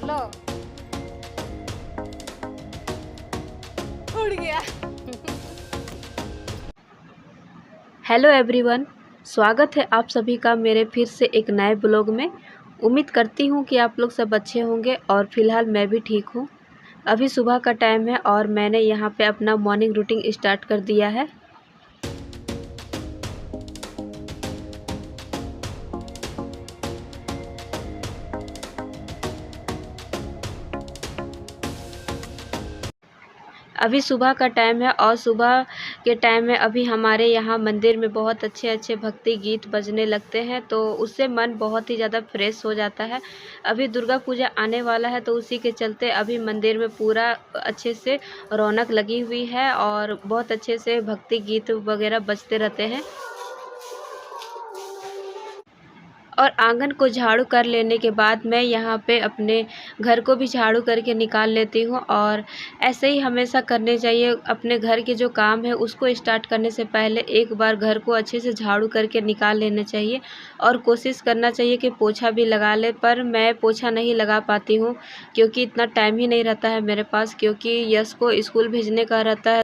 लो उड़ गया। Hello everyone, स्वागत है आप सभी का मेरे फिर से एक नए ब्लॉग में। उम्मीद करती हूँ कि आप लोग सब अच्छे होंगे और फिलहाल मैं भी ठीक हूँ। अभी सुबह का टाइम है और मैंने यहाँ पे अपना मॉर्निंग रूटीन स्टार्ट कर दिया है। अभी सुबह का टाइम है और सुबह के टाइम में अभी हमारे यहाँ मंदिर में बहुत अच्छे अच्छे भक्ति गीत बजने लगते हैं, तो उससे मन बहुत ही ज़्यादा फ्रेश हो जाता है। अभी दुर्गा पूजा आने वाला है, तो उसी के चलते अभी मंदिर में पूरा अच्छे से रौनक लगी हुई है और बहुत अच्छे से भक्ति गीत वगैरह बजते रहते हैं। और आंगन को झाड़ू कर लेने के बाद मैं यहाँ पे अपने घर को भी झाड़ू करके निकाल लेती हूँ। और ऐसे ही हमेशा करने चाहिए। अपने घर के जो काम है उसको स्टार्ट करने से पहले एक बार घर को अच्छे से झाड़ू करके निकाल लेना चाहिए और कोशिश करना चाहिए कि पोछा भी लगा ले। पर मैं पोछा नहीं लगा पाती हूँ क्योंकि इतना टाइम ही नहीं रहता है मेरे पास, क्योंकि यश को स्कूल भेजने का रहता है।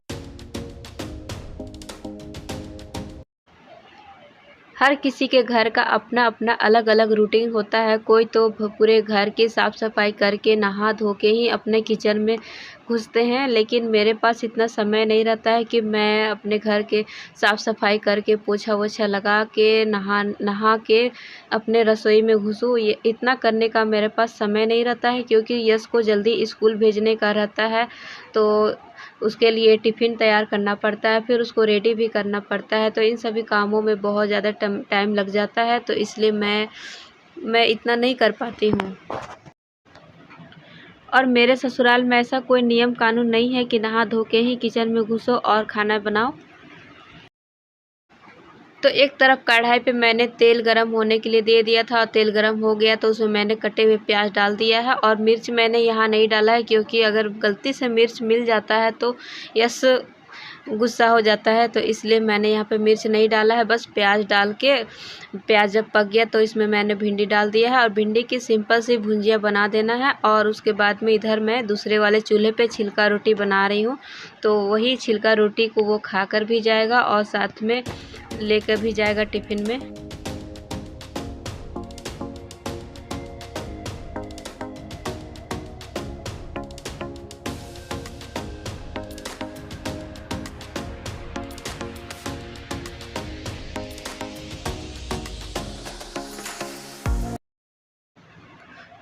हर किसी के घर का अपना अपना अलग अलग रूटीन होता है। कोई तो पूरे घर की साफ़ सफाई करके नहा धो के ही अपने किचन में घुसते हैं, लेकिन मेरे पास इतना समय नहीं रहता है कि मैं अपने घर के साफ़ सफाई करके पोछा वोछा लगा के नहा के अपने रसोई में घुसूँ। ये इतना करने का मेरे पास समय नहीं रहता है क्योंकि यश को जल्दी स्कूल भेजने का रहता है, तो उसके लिए टिफ़िन तैयार करना पड़ता है, फिर उसको रेडी भी करना पड़ता है। तो इन सभी कामों में बहुत ज़्यादा टाइम लग जाता है, तो इसलिए मैं इतना नहीं कर पाती हूँ। और मेरे ससुराल में ऐसा कोई नियम कानून नहीं है कि नहा धो के ही किचन में घुसो और खाना बनाओ। तो एक तरफ कढ़ाई पे मैंने तेल गरम होने के लिए दे दिया था और तेल गरम हो गया तो उसमें मैंने कटे हुए प्याज डाल दिया है। और मिर्च मैंने यहाँ नहीं डाला है क्योंकि अगर गलती से मिर्च मिल जाता है तो यस गुस्सा हो जाता है, तो इसलिए मैंने यहाँ पे मिर्च नहीं डाला है। बस प्याज डाल के प्याज जब पक गया तो इसमें मैंने भिंडी डाल दिया है और भिंडी की सिंपल सी भुंजिया बना देना है। और उसके बाद में इधर मैं दूसरे वाले चूल्हे पे छिलका रोटी बना रही हूँ, तो वही छिलका रोटी को वो खा कर भी जाएगा और साथ में लेकर भी जाएगा टिफ़िन में।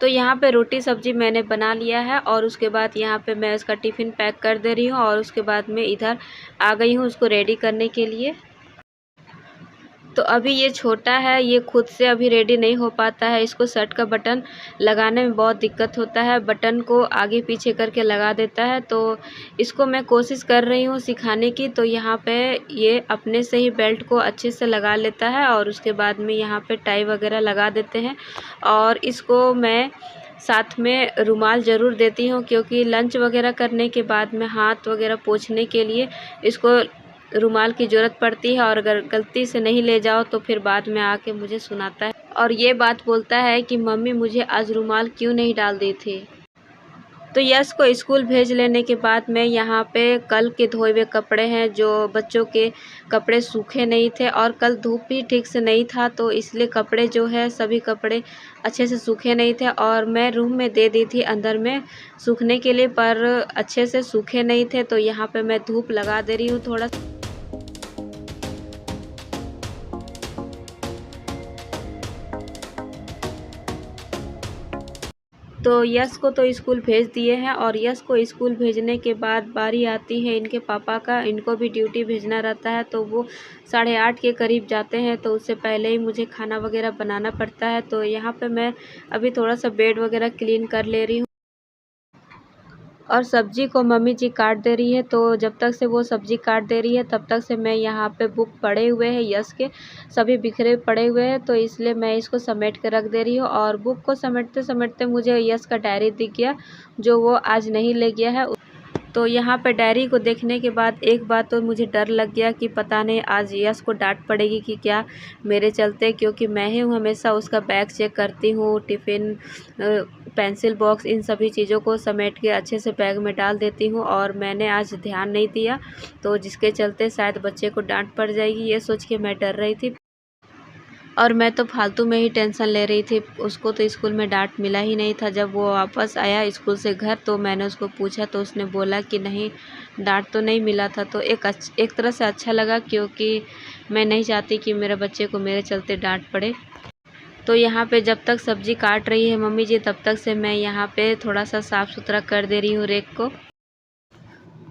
तो यहाँ पे रोटी सब्जी मैंने बना लिया है और उसके बाद यहाँ पे मैं उसका टिफ़िन पैक कर दे रही हूँ और उसके बाद में इधर आ गई हूँ उसको रेडी करने के लिए। तो अभी ये छोटा है, ये खुद से अभी रेडी नहीं हो पाता है। इसको शर्ट का बटन लगाने में बहुत दिक्कत होता है, बटन को आगे पीछे करके लगा देता है। तो इसको मैं कोशिश कर रही हूँ सिखाने की। तो यहाँ पे ये अपने से ही बेल्ट को अच्छे से लगा लेता है और उसके बाद में यहाँ पे टाई वगैरह लगा देते हैं। और इसको मैं साथ में रुमाल ज़रूर देती हूँ क्योंकि लंच वगैरह करने के बाद में हाथ वगैरह पोंछने के लिए इसको रुमाल की ज़रूरत पड़ती है। और अगर गलती से नहीं ले जाओ तो फिर बाद में आके मुझे सुनाता है और ये बात बोलता है कि मम्मी मुझे आज रुमाल क्यों नहीं डाल दी थी। तो यश को स्कूल भेज लेने के बाद मैं यहाँ पे कल के धोए हुए कपड़े हैं, जो बच्चों के कपड़े सूखे नहीं थे और कल धूप भी ठीक से नहीं था, तो इसलिए कपड़े जो है सभी कपड़े अच्छे से सूखे नहीं थे। और मैं रूम में दे दी थी अंदर में सूखने के लिए, पर अच्छे से सूखे नहीं थे, तो यहाँ पे मैं धूप लगा दे रही हूँ थोड़ा। तो यश को तो स्कूल भेज दिए हैं और यश को स्कूल भेजने के बाद बारी आती है इनके पापा का। इनको भी ड्यूटी भेजना रहता है, तो वो 8:30 के करीब जाते हैं, तो उससे पहले ही मुझे खाना वगैरह बनाना पड़ता है। तो यहाँ पे मैं अभी थोड़ा सा बेड वगैरह क्लीन कर ले रही हूँ और सब्जी को मम्मी जी काट दे रही है। तो जब तक से वो सब्जी काट दे रही है तब तक से मैं यहाँ पे बुक पड़े हुए हैं यश के, सभी बिखरे पड़े हुए हैं, तो इसलिए मैं इसको समेट के रख दे रही हूँ। और बुक को समेटते समेटते मुझे यश का डायरी दिख गया जो वो आज नहीं ले गया है। तो यहाँ पे डायरी को देखने के बाद एक बात तो मुझे डर लग गया कि पता नहीं आज यश को डांट पड़ेगी कि क्या मेरे चलते, क्योंकि मैं ही हमेशा उसका बैग चेक करती हूँ, टिफ़िन पेंसिल बॉक्स इन सभी चीज़ों को समेट के अच्छे से बैग में डाल देती हूँ। और मैंने आज ध्यान नहीं दिया, तो जिसके चलते शायद बच्चे को डांट पड़ जाएगी, ये सोच के मैं डर रही थी। और मैं तो फालतू में ही टेंशन ले रही थी। उसको तो स्कूल में डांट मिला ही नहीं था। जब वो वापस आया स्कूल से घर, तो मैंने उसको पूछा, तो उसने बोला कि नहीं, डांट तो नहीं मिला था। तो एक तरह से अच्छा लगा, क्योंकि मैं नहीं चाहती कि मेरे बच्चे को मेरे चलते डांट पड़े। तो यहाँ पे जब तक सब्ज़ी काट रही है मम्मी जी, तब तक से मैं यहाँ पे थोड़ा सा साफ़ सुथरा कर दे रही हूँ रेक को।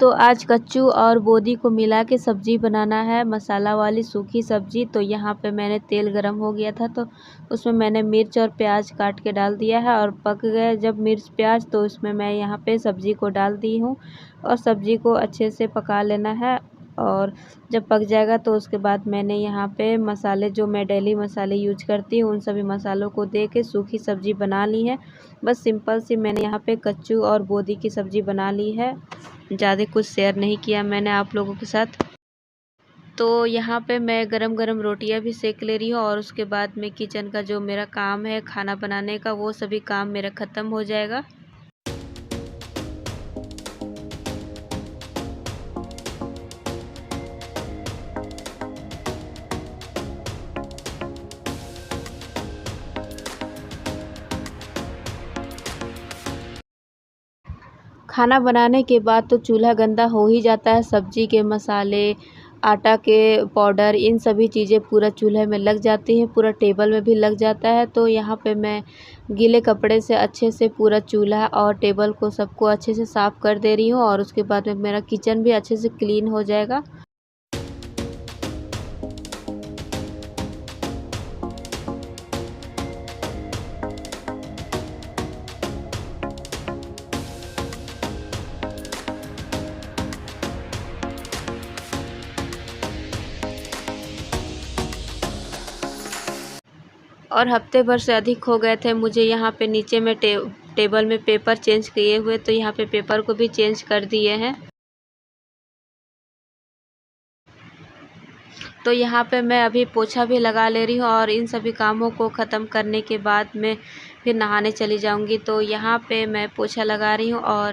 तो आज कच्चू और बोदी को मिला के सब्ज़ी बनाना है, मसाला वाली सूखी सब्ज़ी। तो यहाँ पे मैंने तेल गरम हो गया था, तो उसमें मैंने मिर्च और प्याज काट के डाल दिया है। और पक गए जब मिर्च प्याज, तो उसमें मैं यहाँ पे सब्ज़ी को डाल दी हूँ और सब्ज़ी को अच्छे से पका लेना है। और जब पक जाएगा तो उसके बाद मैंने यहाँ पे मसाले, जो मैं डेली मसाले यूज करती हूँ, उन सभी मसालों को दे के सूखी सब्ज़ी बना ली है। बस सिंपल सी मैंने यहाँ पे कच्चू और बोदी की सब्ज़ी बना ली है। ज़्यादा कुछ शेयर नहीं किया मैंने आप लोगों के साथ। तो यहाँ पे मैं गरम गरम रोटियाँ भी सेक ले रही हूँ, और उसके बाद में किचन का जो मेरा काम है खाना बनाने का, वो सभी काम मेरा ख़त्म हो जाएगा। खाना बनाने के बाद तो चूल्हा गंदा हो ही जाता है। सब्ज़ी के मसाले, आटा के पाउडर, इन सभी चीज़ें पूरा चूल्हे में लग जाती हैं, पूरा टेबल में भी लग जाता है। तो यहाँ पे मैं गीले कपड़े से अच्छे से पूरा चूल्हा और टेबल को सबको अच्छे से साफ़ कर दे रही हूँ, और उसके बाद में मेरा किचन भी अच्छे से क्लीन हो जाएगा। और हफ्ते भर से अधिक हो गए थे मुझे यहाँ पे नीचे में टेबल में पेपर चेंज किए हुए, तो यहाँ पे पेपर को भी चेंज कर दिए हैं। तो यहाँ पे मैं अभी पोछा भी लगा ले रही हूँ, और इन सभी कामों को ख़त्म करने के बाद मैं फिर नहाने चली जाऊँगी। तो यहाँ पे मैं पोछा लगा रही हूँ, और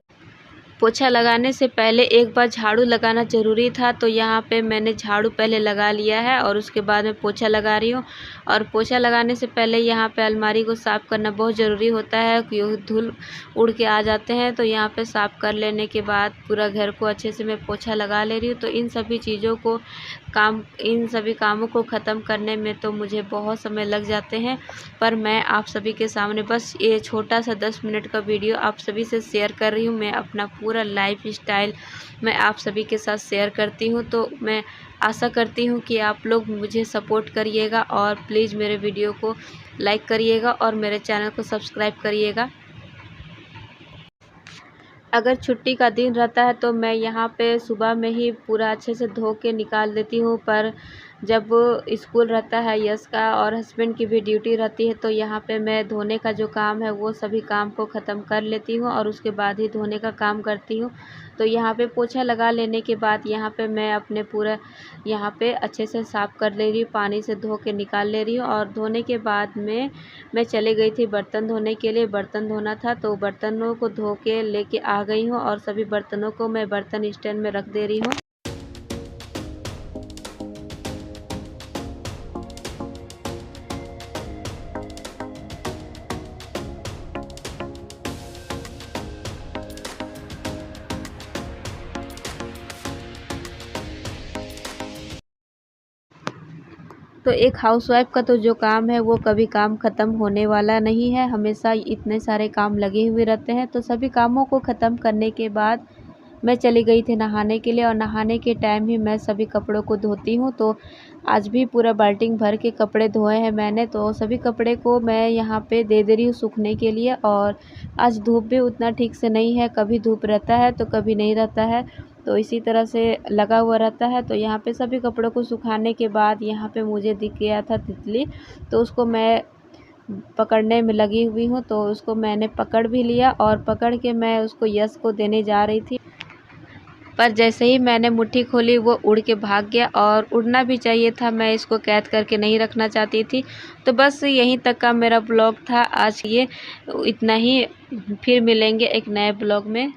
पोछा लगाने से पहले एक बार झाड़ू लगाना ज़रूरी था। तो यहाँ पे मैंने झाड़ू पहले लगा लिया है, और उसके बाद में पोछा लगा रही हूँ। और पोछा लगाने से पहले यहाँ पे अलमारी को साफ़ करना बहुत ज़रूरी होता है, क्योंकि धूल उड़ के आ जाते हैं। तो यहाँ पे साफ़ कर लेने के बाद पूरा घर को अच्छे से मैं पोछा लगा ले रही हूँ। तो इन सभी कामों को ख़त्म करने में तो मुझे बहुत समय लग जाते हैं, पर मैं आप सभी के सामने बस ये छोटा सा 10 मिनट का वीडियो आप सभी से शेयर कर रही हूँ। मैं अपना पूरा लाइफ स्टाइल मैं आप सभी के साथ शेयर करती हूँ। तो मैं आशा करती हूँ कि आप लोग मुझे सपोर्ट करिएगा, और प्लीज़ मेरे वीडियो को लाइक करिएगा और मेरे चैनल को सब्सक्राइब करिएगा। अगर छुट्टी का दिन रहता है तो मैं यहाँ पे सुबह में ही पूरा अच्छे से धो के निकाल देती हूँ, पर जब स्कूल रहता है यश का और हस्बैंड की भी ड्यूटी रहती है, तो यहाँ पे मैं धोने का जो काम है वो सभी काम को ख़त्म कर लेती हूँ, और उसके बाद ही धोने का काम करती हूँ। तो यहाँ पे पोछा लगा लेने के बाद यहाँ पे मैं अपने पूरा यहाँ पे अच्छे से साफ़ कर ले रही हूँ, पानी से धो के निकाल ले रही हूँ। और धोने के बाद में मैं चली गई थी बर्तन धोने के लिए, बर्तन धोना था, तो बर्तनों को धो के लेके आ गई हूँ, और सभी बर्तनों को मैं बर्तन स्टैंड में रख दे रही हूँ। तो एक हाउसवाइफ का तो जो काम है वो कभी काम ख़त्म होने वाला नहीं है, हमेशा इतने सारे काम लगे हुए रहते हैं। तो सभी कामों को ख़त्म करने के बाद मैं चली गई थी नहाने के लिए, और नहाने के टाइम ही मैं सभी कपड़ों को धोती हूँ। तो आज भी पूरा बाल्टी भर के कपड़े धोए हैं मैंने, तो सभी कपड़े को मैं यहाँ पे दे दे रही हूँ सूखने के लिए। और आज धूप भी उतना ठीक से नहीं है, कभी धूप रहता है तो कभी नहीं रहता है, तो इसी तरह से लगा हुआ रहता है। तो यहाँ पे सभी कपड़ों को सुखाने के बाद यहाँ पे मुझे दिख गया था तितली, तो उसको मैं पकड़ने में लगी हुई हूँ। तो उसको मैंने पकड़ भी लिया, और पकड़ के मैं उसको यश को देने जा रही थी। पर जैसे ही मैंने मुट्ठी खोली वो उड़ के भाग गया, और उड़ना भी चाहिए था, मैं इसको कैद करके नहीं रखना चाहती थी। तो बस यहीं तक का मेरा ब्लॉग था आज, ये इतना ही। फिर मिलेंगे एक नए ब्लॉग में।